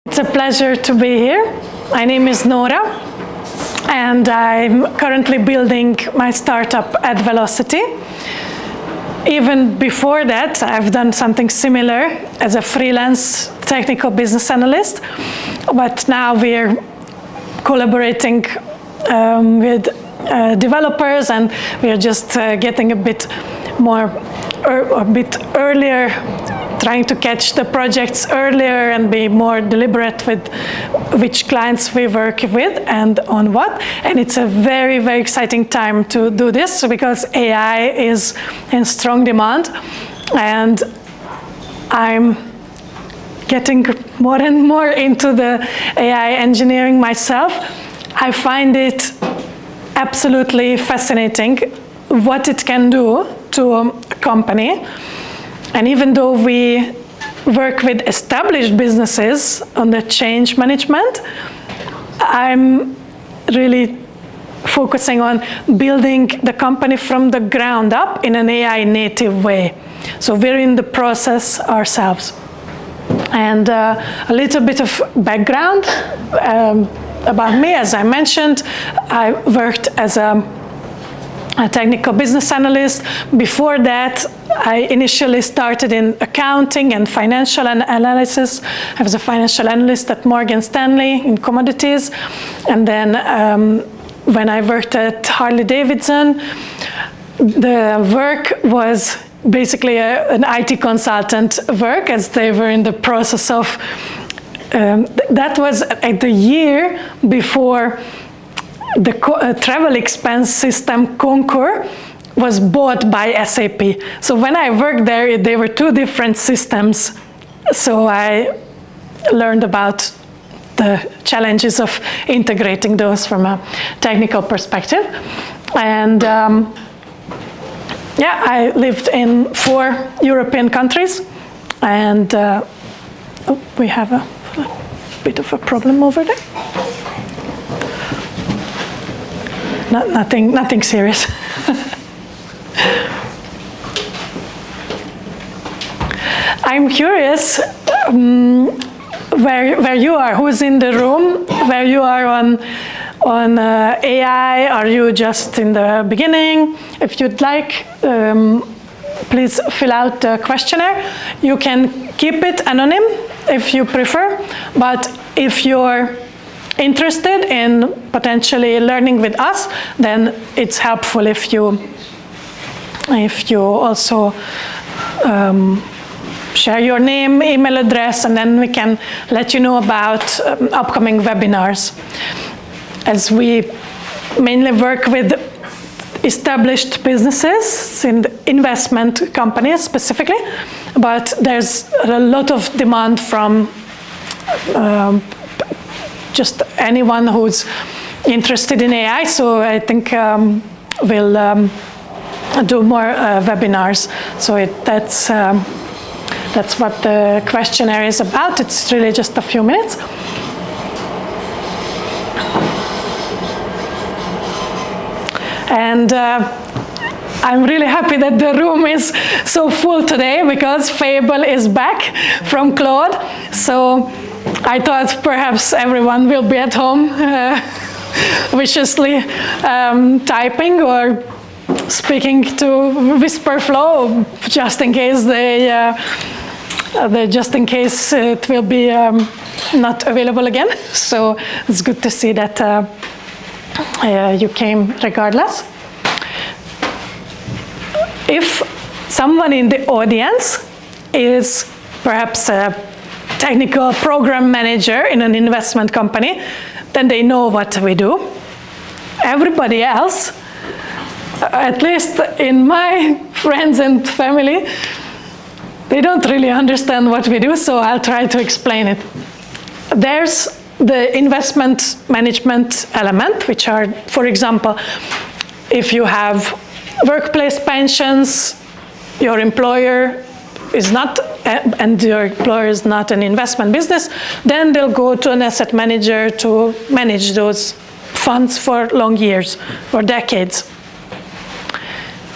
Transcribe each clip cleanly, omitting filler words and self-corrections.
It's a pleasure to be here. My name is Nora, and I'm currently building my startup at Velocity. Even before that, I've done something similar as a freelance technical business analyst, but now we're collaborating with developers, and we're just getting a bit earlier, trying to catch the projects earlier and be more deliberate with which clients we work with and on what. And it's a very, very exciting time to do this because AI is in strong demand, and I'm getting more and more into the AI engineering myself. I find it absolutely fascinating what it can do to a company. And even though we work with established businesses on the change management, I'm really focusing on building the company from the ground up in an AI native way. So we're in the process ourselves. And a little bit of background about me. As I mentioned, I worked as a technical business analyst. Before that, I initially started in accounting and financial analysis. I was a financial analyst at Morgan Stanley in commodities. And then when I worked at Harley-Davidson, the work was basically an IT consultant work, as they were in the process of, that was at the year before the travel expense system Concur was bought by SAP. So when I worked there, they were two different systems. So I learned about the challenges of integrating those from a technical perspective. And yeah, I lived in 4 European countries. And we have a bit of a problem over there. Nothing serious. I'm curious where you are, who's in the room, where you are on AI. Are you just in the beginning? If you'd like, please fill out the questionnaire. You can keep it anonymous if you prefer, but if you're interested in potentially learning with us, then it's helpful if you also share your name, email address, and then we can let you know about upcoming webinars. As we mainly work with established businesses in investment companies specifically, but there's a lot of demand from just anyone who's interested in AI, so I think we'll do more webinars. So that's what the questionnaire is about. It's really just a few minutes. And I'm really happy that the room is so full today because Fable is back from Claude. So I thought perhaps everyone will be at home viciously typing or speaking to Whisperflow, just in case it will be not available again. So it's good to see that you came regardless. If someone in the audience is perhaps a technical program manager in an investment company, then they know what we do. Everybody else, at least in my friends and family, they don't really understand what we do, so I'll try to explain it. There's the investment management element, which are, for example, if you have workplace pensions, your employer is not, and your employer is not an investment business, then they'll go to an asset manager to manage those funds for long years, for decades.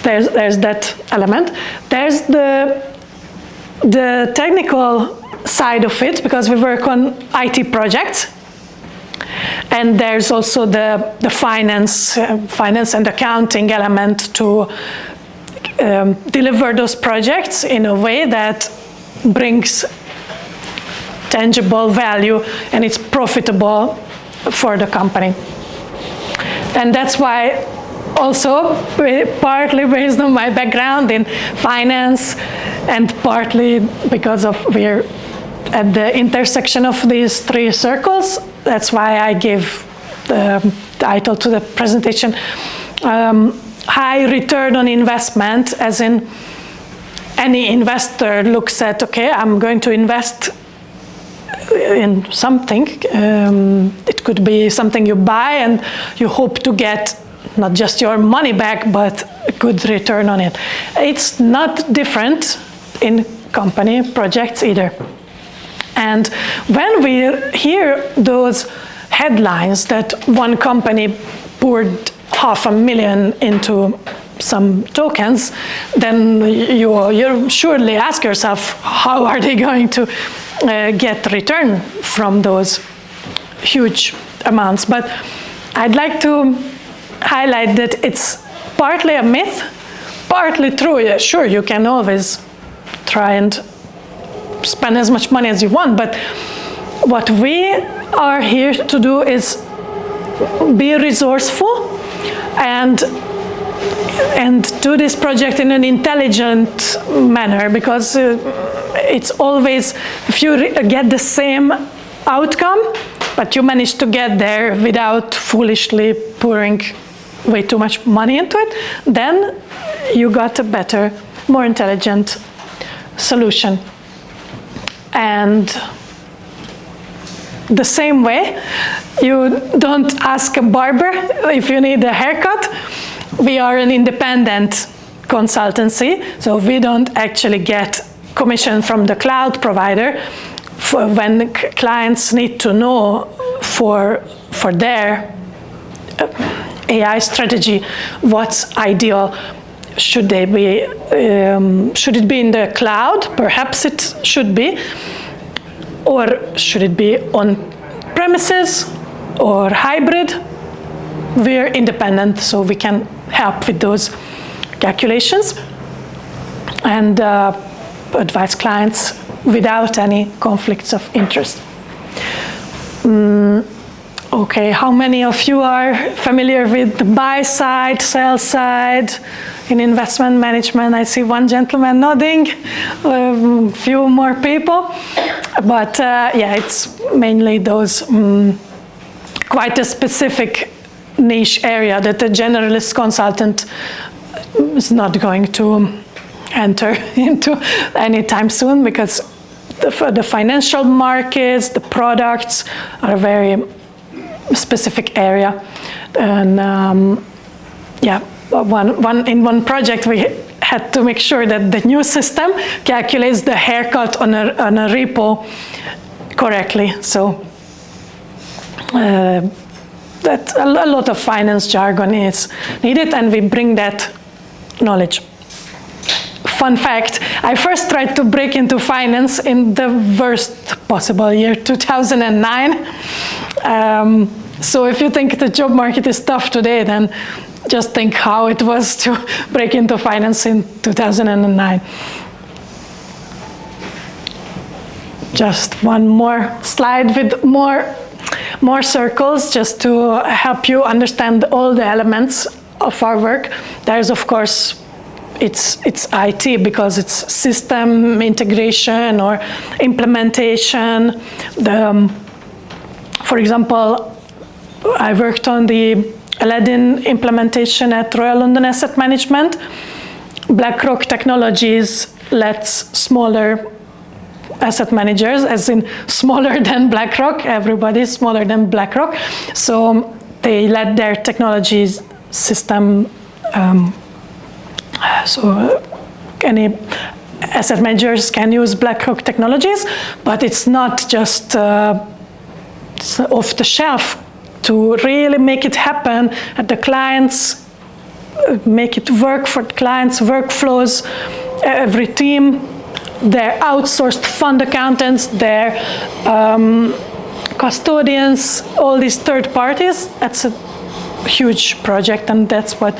There's that element. There's the technical side of it, because we work on IT projects. And there's also the finance and accounting element to deliver those projects in a way that brings tangible value and it's profitable for the company. And that's why also partly based on my background in finance and partly because of we're at the intersection of these three circles, that's why I gave the title to the presentation, high return on investment, as in any investor looks at, okay, I'm going to invest in something. It could be something you buy and you hope to get not just your money back, but a good return on it. It's not different in company projects either. And when we hear those headlines that one company poured $500,000 into some tokens, then you surely ask yourself, how are they going to get return from those huge amounts? But I'd like to highlight that it's partly a myth, partly true. Yeah, sure, you can always try and spend as much money as you want, but what we are here to do is be resourceful and do this project in an intelligent manner, because it's always, if you get the same outcome, but you manage to get there without foolishly pouring way too much money into it, then you got a better, more intelligent solution. And the same way, you don't ask a barber if you need a haircut. We are an independent consultancy, so we don't actually get commission from the cloud provider for when clients need to know for their AI strategy what's ideal. Should they be? Should it be in the cloud? Perhaps it should be, or should it be on premises or hybrid? We're independent, so we can help with those calculations and advise clients without any conflicts of interest. Okay, how many of you are familiar with the buy side, sell side in investment management? I see one gentleman nodding, a few more people, but yeah, it's mainly those quite a specific niche area that a generalist consultant is not going to enter into anytime soon, because the financial markets, the products are a very specific area. And yeah, in one project we had to make sure that the new system calculates the haircut on a repo correctly. So that a lot of finance jargon is needed, and we bring that knowledge. Fun fact, I first tried to break into finance in the worst possible year, 2009. So if you think the job market is tough today, then just think how it was to break into finance in 2009. Just one more slide with more circles, just to help you understand all the elements of our work. There's, of course, it's IT, because it's system integration or implementation. For example, I worked on the Aladdin implementation at Royal London Asset Management. BlackRock Technologies lets smaller asset managers, as in smaller than BlackRock, everybody's smaller than BlackRock. So they let their technologies system, so any asset managers can use BlackRock technologies, but it's not just off the shelf. To really make it happen at the clients, make it work for the clients' workflows, every team their outsourced fund accountants, their custodians, all these third parties. That's a huge project, and that's what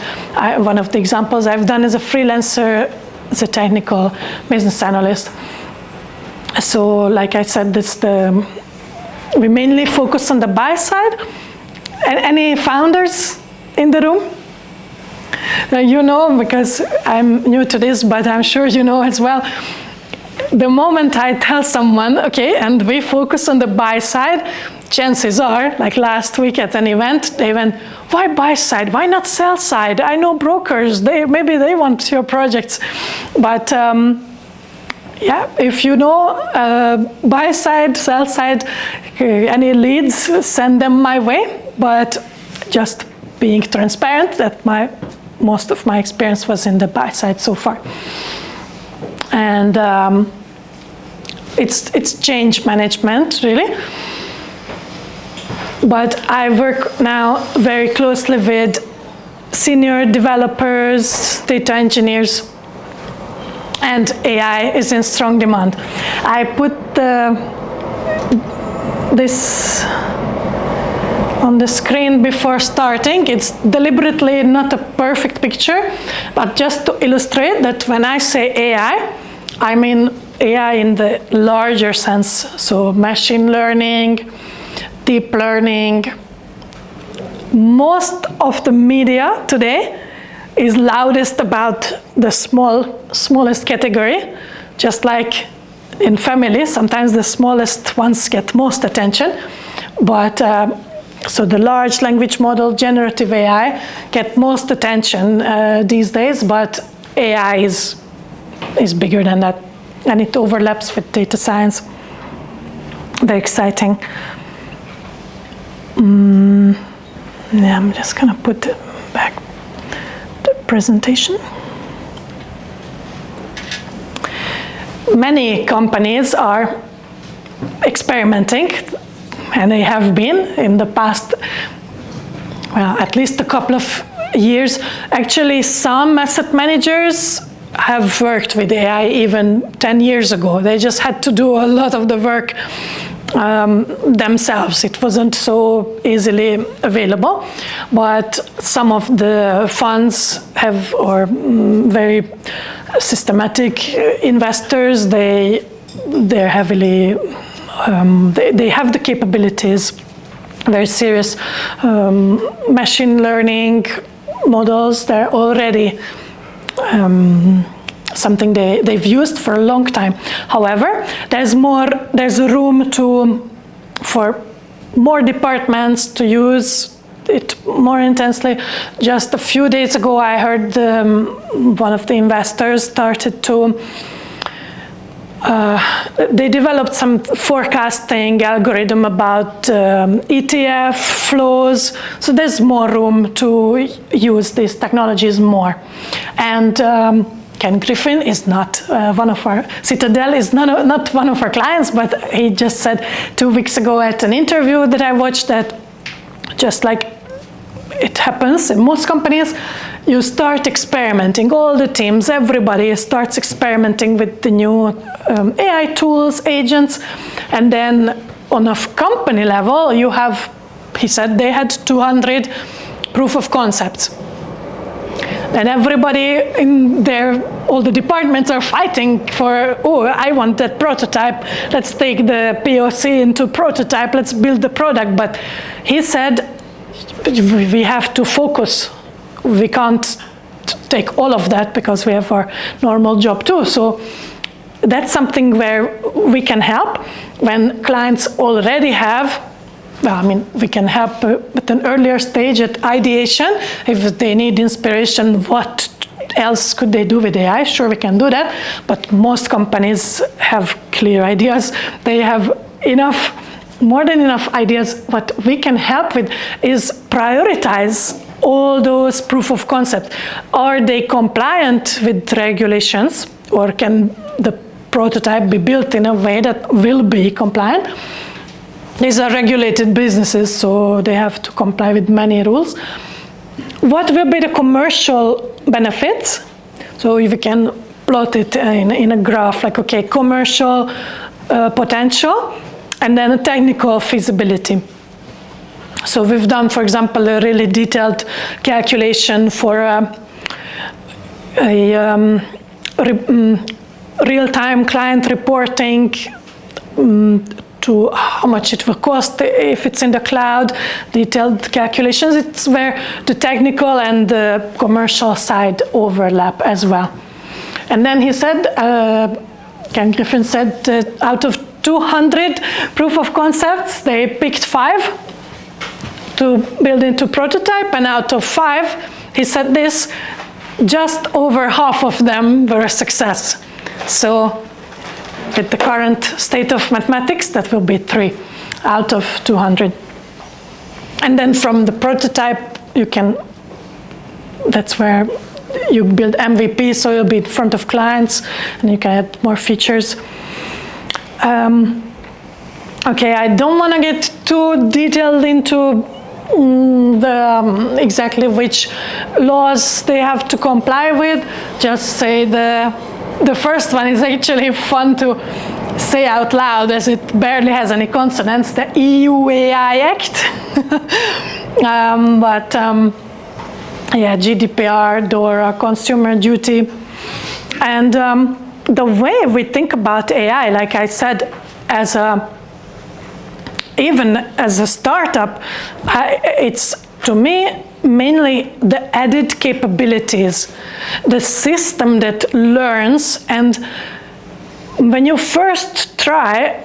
one of the examples I've done as a freelancer, as a technical business analyst. So, like I said, we mainly focus on the buy side. And any founders in the room? You know, because I'm new to this, but I'm sure you know as well. The moment I tell someone, okay, and we focus on the buy side, chances are, like last week at an event, they went, why buy side? Why not sell side? I know brokers, maybe they want your projects. But yeah, if you know buy side, sell side, any leads, send them my way. But just being transparent, that most of my experience was in the buy side so far. And it's change management, really. But I work now very closely with senior developers, data engineers, and AI is in strong demand. I put this on the screen before starting. It's deliberately not a perfect picture, but just to illustrate that when I say AI, I mean AI in the larger sense. So machine learning, deep learning. Most of the media today is loudest about the smallest category, just like in families, sometimes the smallest ones get most attention. But so the large language model, generative AI, get most attention these days, but AI is bigger than that, and it overlaps with data science. Very exciting. Yeah, I'm just gonna put back the presentation. Many companies are experimenting, and they have been in the past, well, at least a couple of years. Actually, some asset managers have worked with AI even 10 years ago. They just had to do a lot of the work themselves. It wasn't so easily available, but some of the funds have, or very systematic investors, they're heavily, they have the capabilities, very serious machine learning models. They're already something they've used for a long time. However, there's room for more departments to use it more intensely. Just a few days ago, I heard one of the investors started to they developed some forecasting algorithm about ETF flows. So there's more room to use these technologies more. And Ken Griffin is not one of our, Citadel is not one of our clients, but he just said 2 weeks ago at an interview that I watched that just like it happens in most companies, you start experimenting, all the teams, everybody starts experimenting with the new AI tools, agents, and then on a company level, you have, he said they had 200 proof of concepts. And everybody in there, all the departments are fighting for, oh, I want that prototype. Let's take the POC into prototype. Let's build the product. But he said, we have to focus. We can't take all of that because we have our normal job too. So that's something where we can help when clients already have. Well, I mean, we can help at an earlier stage at ideation. If they need inspiration, what else could they do with AI? Sure, we can do that. But most companies have clear ideas. They have enough, more than enough ideas. What we can help with is prioritize all those proof of concept. Are they compliant with regulations, or can the prototype be built in a way that will be compliant? These are regulated businesses, so they have to comply with many rules. What will be the commercial benefits? So if we can plot it in a graph, like, okay, commercial potential, and then a technical feasibility. So we've done, for example, a really detailed calculation for real-time client reporting to how much it will cost if it's in the cloud, detailed calculations. It's where the technical and the commercial side overlap as well. And then he said, Ken Griffin said, out of 200 proof of concepts, they picked 5 to build into prototype, and out of 5, he said this, just over half of them were a success. So with the current state of mathematics, that will be 3 out of 200. And then from the prototype, you can, that's where you build MVP, so you'll be in front of clients, and you can add more features. Okay, I don't want to get too detailed into exactly which laws they have to comply with. Just say the first one is actually fun to say out loud, as it barely has any consonants, the EU AI Act. Yeah, GDPR, DORA, consumer duty. And the way we think about AI, like I said, even as a startup, it's, to me, mainly the added capabilities, the system that learns. And when you first try,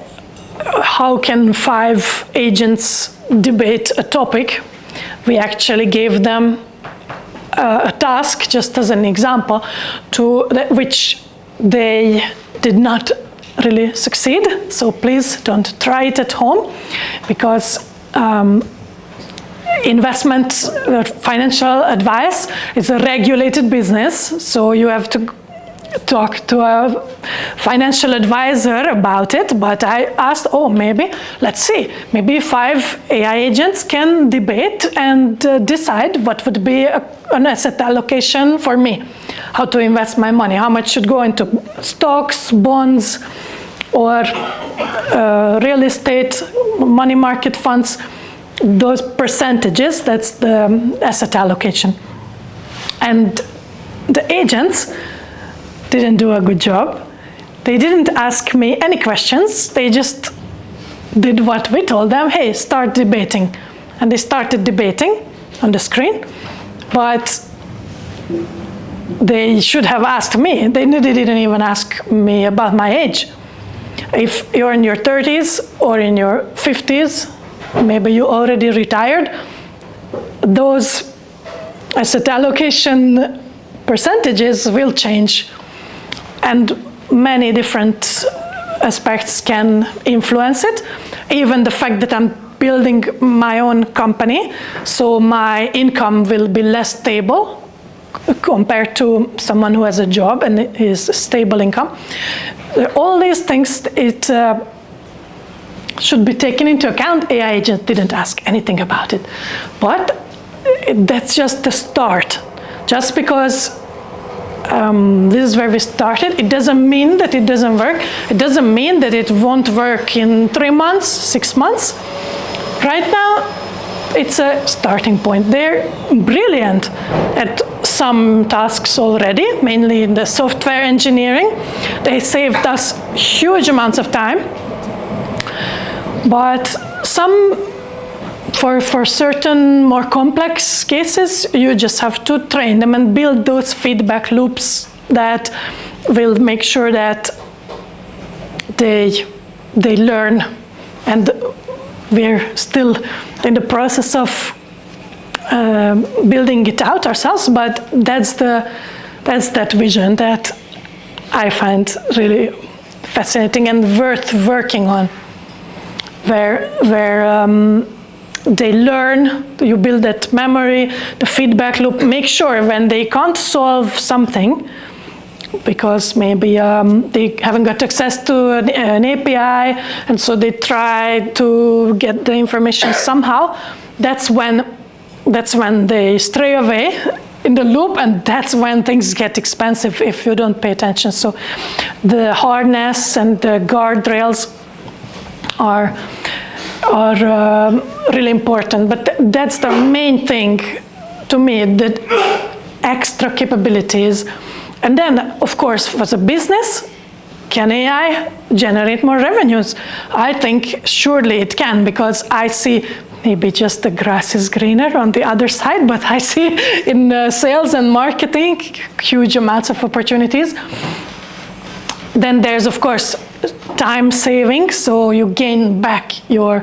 how can 5 agents debate a topic? We actually gave them a task, just as an example, which they did not really succeed. So please don't try it at home, because investment, financial advice is a regulated business. So you have to talk to a financial advisor about it. But I asked, maybe, let's see, maybe 5 AI agents can debate and decide what would be an asset allocation for me, how to invest my money, how much should go into stocks, bonds, or real estate, money market funds. Those percentages, that's the asset allocation. And the agents didn't do a good job. They didn't ask me any questions. They just did what we told them, hey, start debating. And they started debating on the screen, but they should have asked me. They didn't even ask me about my age. If you're in your 30s or in your 50s, maybe you already retired, those asset allocation percentages will change, and many different aspects can influence it. Even the fact that I'm building my own company, so my income will be less stable compared to someone who has a job and is stable income. All these things, it should be taken into account. AI agents didn't ask anything about it. But that's just the start. Just because this is where we started, it doesn't mean that it doesn't work. It doesn't mean that it won't work in 3 months, 6 months. Right now, it's a starting point. They're brilliant at some tasks already, mainly in the software engineering. They saved us huge amounts of time. But for certain more complex cases, you just have to train them and build those feedback loops that will make sure that they learn. And we're still in the process of building it out ourselves, but that's that vision that I find really fascinating and worth working on, where they learn, you build that memory, the feedback loop, make sure when they can't solve something, because maybe they haven't got access to an API, and so they try to get the information somehow, that's when they stray away in the loop, and that's when things get expensive if you don't pay attention. So the harness and the guardrails are really important, but that's the main thing to me, the extra capabilities. And then, of course, for the business, can AI generate more revenues? I think surely it can, because I see maybe just the grass is greener on the other side, but I see in sales and marketing huge amounts of opportunities. Then there's, of course, time saving, so you gain back your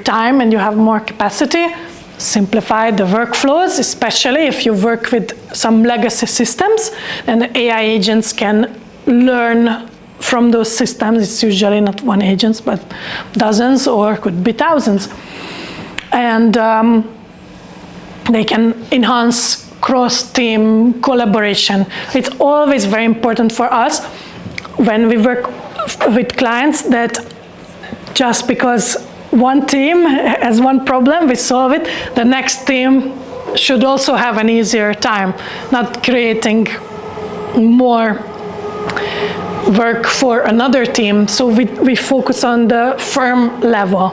time and you have more capacity. Simplify the workflows, especially if you work with some legacy systems, and AI agents can learn from those systems. It's usually not one agent, but dozens or could be thousands. And they can enhance cross-team collaboration. It's always very important for us when we work with clients that just because one team has one problem, we solve it, the next team should also have an easier time, not creating more work for another team. So we focus on the firm level.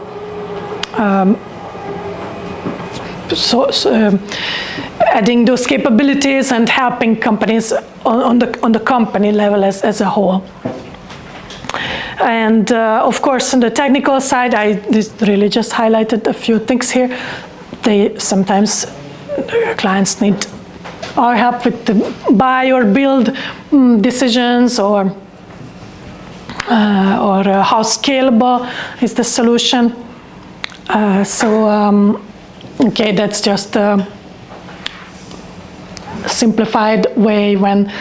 Adding those capabilities and helping companies on the company level as a whole. And of course, on the technical side, I really just highlighted a few things here. Sometimes clients need our help with the buy or build decisions, or how scalable is the solution. Okay, that's just a simplified way when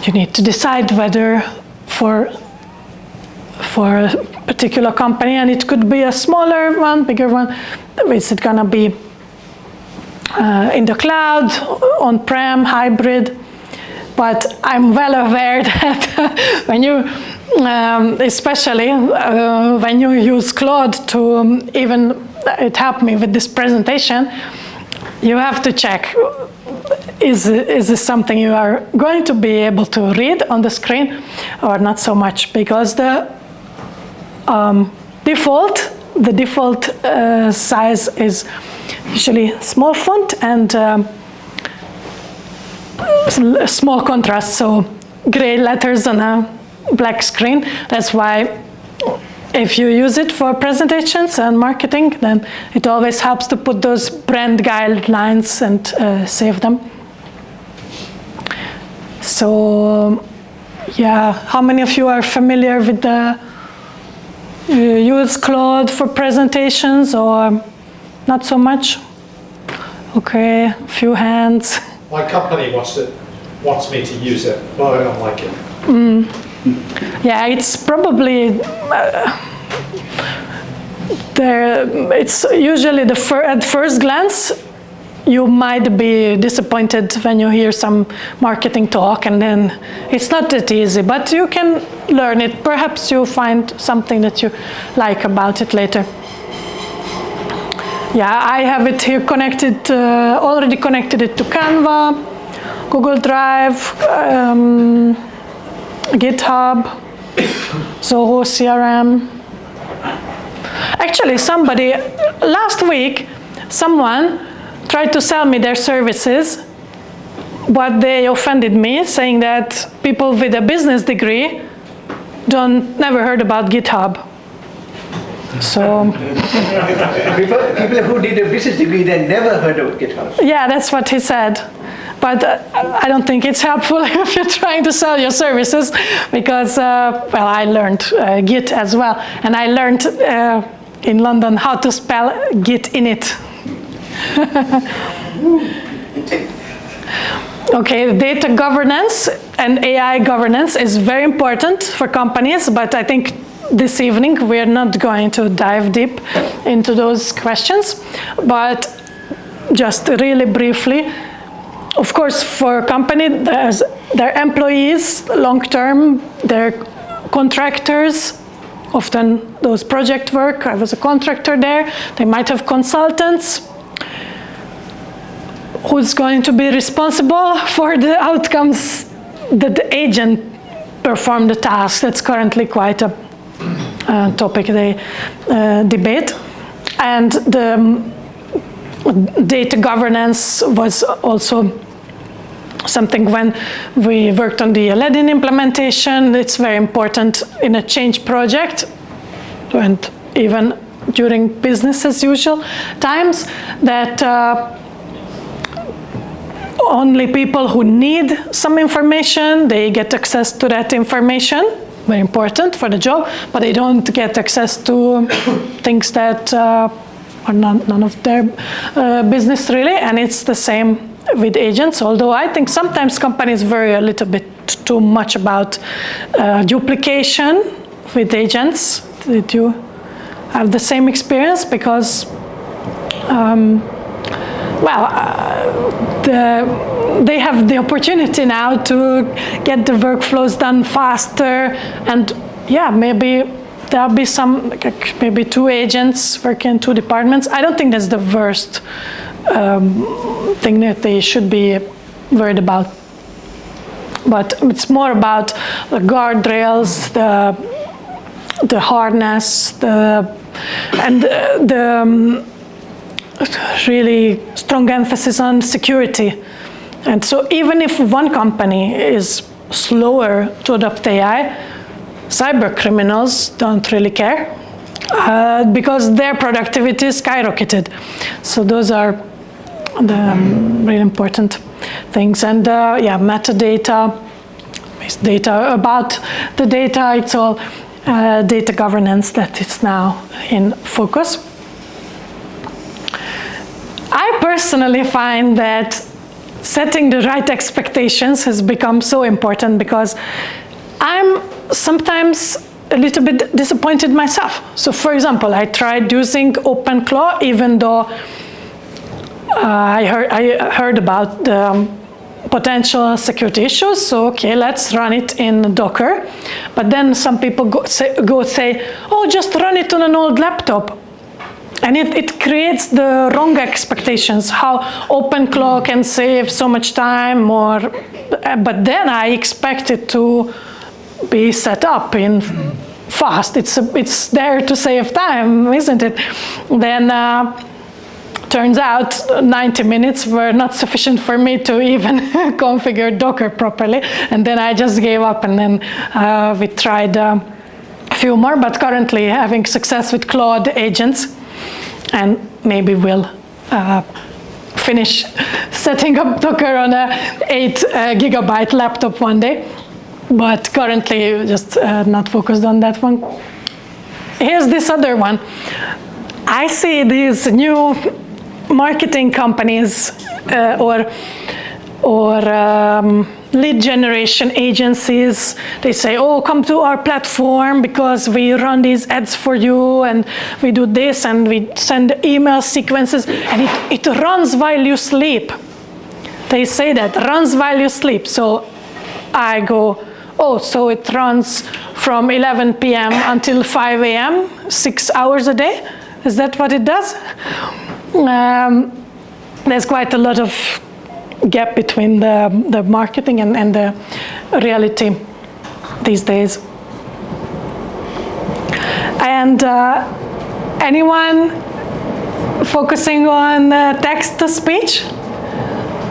you need to decide whether for a particular company, and it could be a smaller one, bigger one, is it gonna be in the cloud, on-prem, hybrid? But I'm well aware that when you, especially when you use Claude to it helped me with this presentation, you have to check, is this something you are going to be able to read on the screen or not so much, because the default size is usually small font and small contrast, so gray letters on a black screen. That's why if you use it for presentations and marketing, then it always helps to put those brand guidelines and save them. So yeah, how many of you are familiar with use Claude for presentations, or not so much? Okay, a few hands. My company wants me to use it, but I don't like it. Yeah, it's probably it's usually at first glance you might be disappointed when you hear some marketing talk, and then it's not that easy, but you can learn it. Perhaps you find something that you like about it later. Yeah, I have it here connected, already connected it to Canva, Google Drive, GitHub, Zoho CRM. Actually, last week, someone tried to sell me their services, but they offended me, saying that people with a business degree never heard about GitHub. So people who did a business degree, they never heard of GitHub. Yeah, that's what he said. But I don't think it's helpful if you're trying to sell your services, because, well, I learned Git as well. And I learned in London how to spell Git in it. Okay, data governance and AI governance is very important for companies, but I think this evening we're not going to dive deep into those questions. But just really briefly, of course, for a company, their employees, long-term, their contractors, often those project work. I was a contractor there. They might have consultants. who's going to be responsible for the outcomes that the agent perform the task? That's currently quite a topic they debate. And the data governance was also something when we worked on the Aladdin implementation. It's very important in a change project, and even during business as usual times, that only people who need some information, they get access to that information, very important for the job, but they don't get access to things that are none of their business really, and it's the same with agents, although I think sometimes companies worry a little bit too much about duplication with agents. Did you have the same experience? Because they have the opportunity now to get the workflows done faster, and yeah, maybe there'll be some, maybe 2 agents working in 2 departments. I don't think that's the worst thing that they should be worried about. But it's more about the guardrails, the harness, and the really strong emphasis on security. And so even if one company is slower to adopt AI, cyber criminals don't really care because their productivity is skyrocketed. So those are the really important things. And yeah, metadata, data about the data, it's all data governance that is now in focus. I personally find that setting the right expectations has become so important, because I'm sometimes a little bit disappointed myself. So for example, I tried using OpenClaw, even though I heard about the potential security issues. So okay, let's run it in Docker. But then some people go say, oh, just run it on an old laptop. And it creates the wrong expectations, how OpenClaw can save so much time, but then I expect it to be set up in fast. It's there to save time, isn't it? Then turns out 90 minutes were not sufficient for me to even configure Docker properly, and then I just gave up, and then we tried a few more, but currently having success with Claude agents, and maybe we'll finish setting up Docker on a 8 gigabyte laptop one day, but currently just not focused on that one. Here's this other one. I see these new marketing companies or lead generation agencies. They say, oh, come to our platform because we run these ads for you, and we do this, and we send email sequences, and it runs while you sleep. They say that, runs while you sleep. So I go, oh, so it runs from 11 p.m. until 5 a.m., 6 hours a day? Is that what it does? There's quite a lot of gap between the marketing and the reality these days. And anyone focusing on text-to-speech?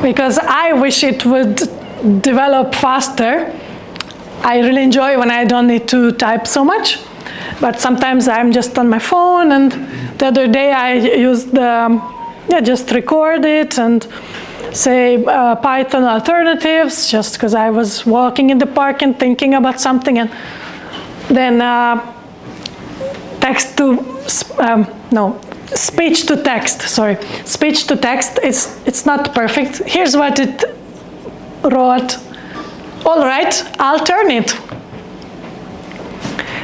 Because I wish it would develop faster. I really enjoy when I don't need to type so much, but sometimes I'm just on my phone, and the other day I used just record it and say Python alternatives, just because I was walking in the park and thinking about something, and then speech to text, speech to text, it's not perfect. Here's what it wrote. All right, I'll turn it.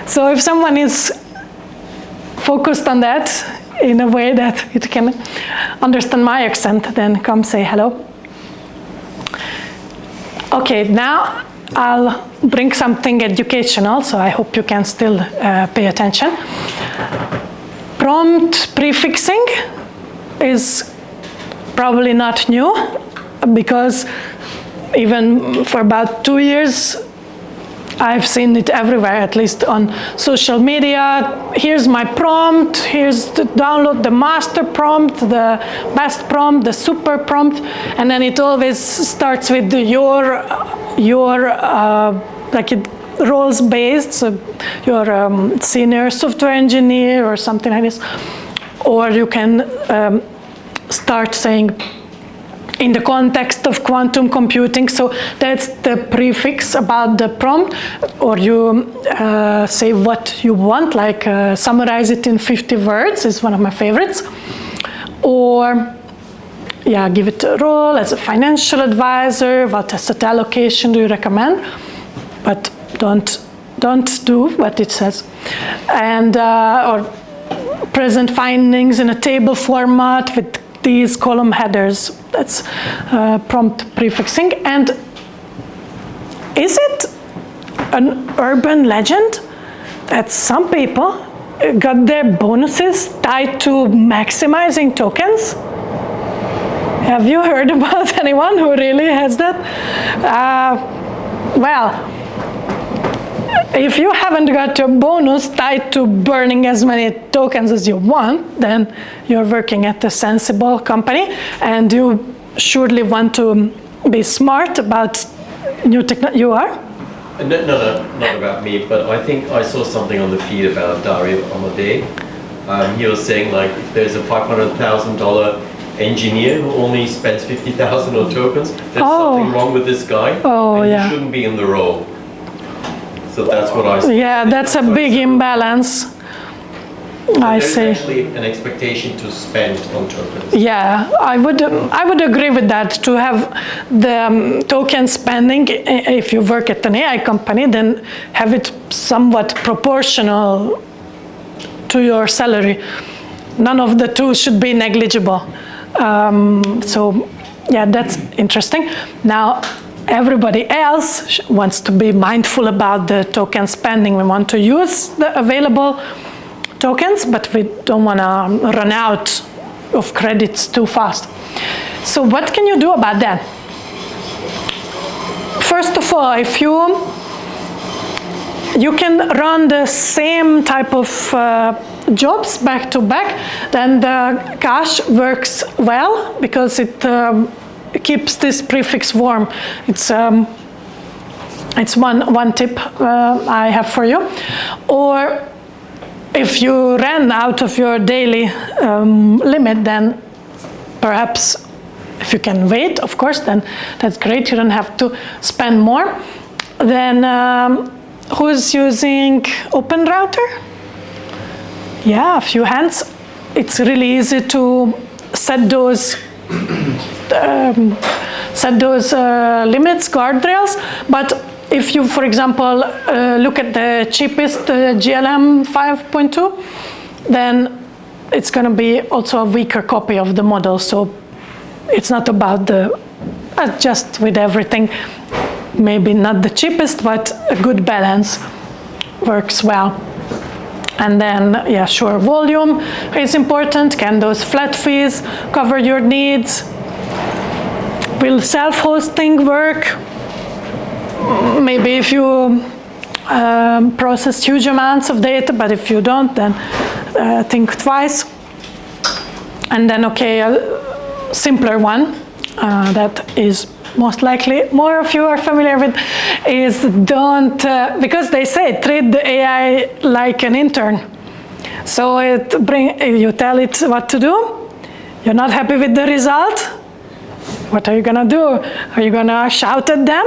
So if someone is focused on that in a way that it can understand my accent, then come say hello. Okay, now I'll bring something educational, so I hope you can still pay attention. Prompt prefixing is probably not new, because even for about 2 years, I've seen it everywhere, at least on social media. Here's my prompt, here's to download the master prompt, the best prompt, the super prompt, and then it always starts with your like it roles based, so you're senior software engineer or something like this, or you can start saying in the context of quantum computing, so that's the prefix about the prompt, or you say what you want, like summarize it in 50 words is one of my favorites, or yeah, give it a role as a financial advisor, what asset allocation do you recommend, but don't do what it says, and or present findings in a table format with these column headers. That's prompt prefixing. And is it an urban legend that some people got their bonuses tied to maximizing tokens? Have you heard about anyone who really has that? Well, if you haven't got your bonus tied to burning as many tokens as you want, then you're working at a sensible company, and you surely want to be smart about new technology. You are? No, not about me, but I think I saw something on the feed about Dario Amadei. He was saying, like, if there's a $500,000 engineer who only spends 50,000 on tokens, there's something wrong with this guy, and he shouldn't be in the role. So that's what I see. Yeah, that's a big imbalance. I see. There's actually an expectation to spend on tokens. Yeah, I would agree with that. To have the token spending, if you work at an AI company, then have it somewhat proportional to your salary. None of the two should be negligible. So yeah, that's interesting. Now, everybody else wants to be mindful about the token spending. We want to use the available tokens, but we don't want to run out of credits too fast. So what can you do about that? First of all, if you can run the same type of jobs back to back, then the cache works well, because it keeps this prefix warm. It's one tip I have for you. Or if you ran out of your daily limit, then perhaps if you can wait, of course, then that's great. You don't have to spend more. Then who's using OpenRouter? Yeah, a few hands. It's really easy to set those limits, guardrails. But if you, for example, look at the cheapest GLM 5.2, then it's going to be also a weaker copy of the model. So it's not about the just with everything. Maybe not the cheapest, but a good balance works well. And then, yeah, sure, volume is important. Can those flat fees cover your needs? Will self-hosting work? Maybe if you process huge amounts of data, but if you don't, then think twice. And then, okay, a simpler one that is most likely more of you are familiar with is don't, because they say treat the AI like an intern. So you tell it what to do, you're not happy with the result, what are you gonna do? Are you gonna shout at them?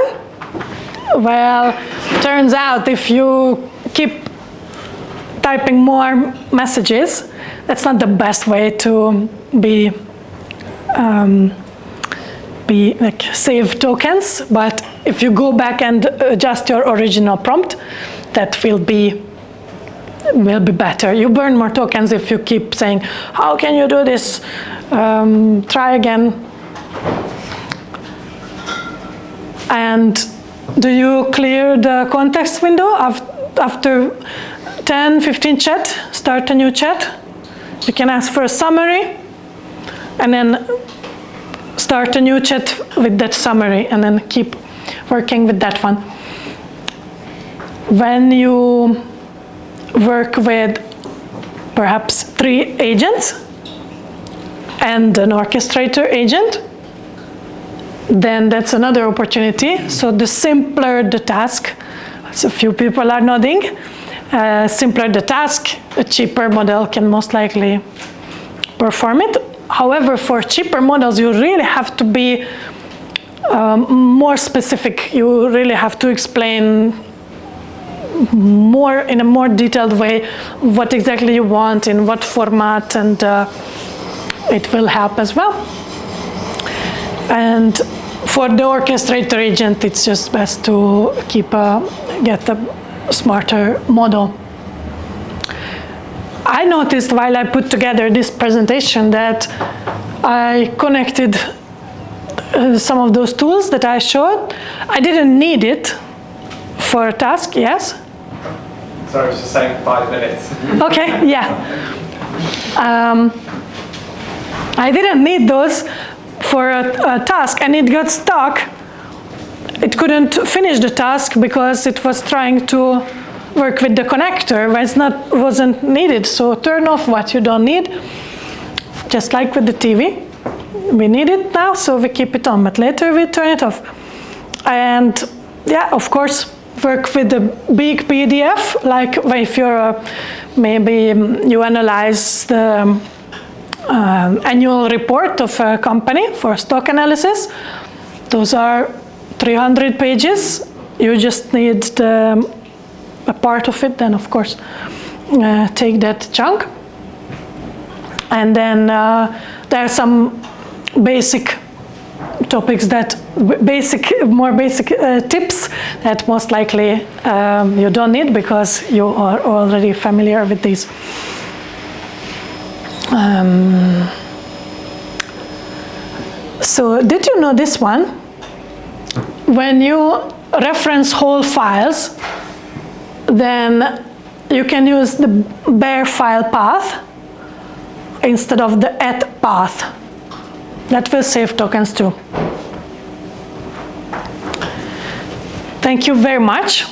Well, turns out if you keep typing more messages, that's not the best way to like save tokens, but if you go back and adjust your original prompt, that will be better. You burn more tokens if you keep saying, how can you do this? Try again. And do you clear the context window after 10, 15 chat? Start a new chat. You can ask for a summary, and then start a new chat with that summary and then keep working with that one. When you work with perhaps 3 agents and an orchestrator agent, then that's another opportunity. So the simpler the task, so a few people are nodding, simpler the task, a cheaper model can most likely perform it. However, for cheaper models, you really have to be more specific. You really have to explain more in a more detailed way what exactly you want, in what format, and it will help as well. And for the orchestrator agent, it's just best to get a smarter model. I noticed while I put together this presentation that I connected some of those tools that I showed. I didn't need it for a task, yes? Sorry, I was just saying 5 minutes. Okay, yeah. I didn't need those for a task, and it got stuck. It couldn't finish the task because it was trying to work with the connector where it wasn't needed. So turn off what you don't need, just like with the TV. We need it now, so we keep it on, but later we turn it off. And yeah, of course, work with a big PDF, like if you're maybe you analyze the annual report of a company for stock analysis. Those are 300 pages. You just need a part of it, then of course take that chunk. And then there are some basic topics more basic tips that most likely you don't need because you are already familiar with these. So did you know this one? When you reference whole files, then you can use the bare file path instead of the at path. That will save tokens too. Thank you very much.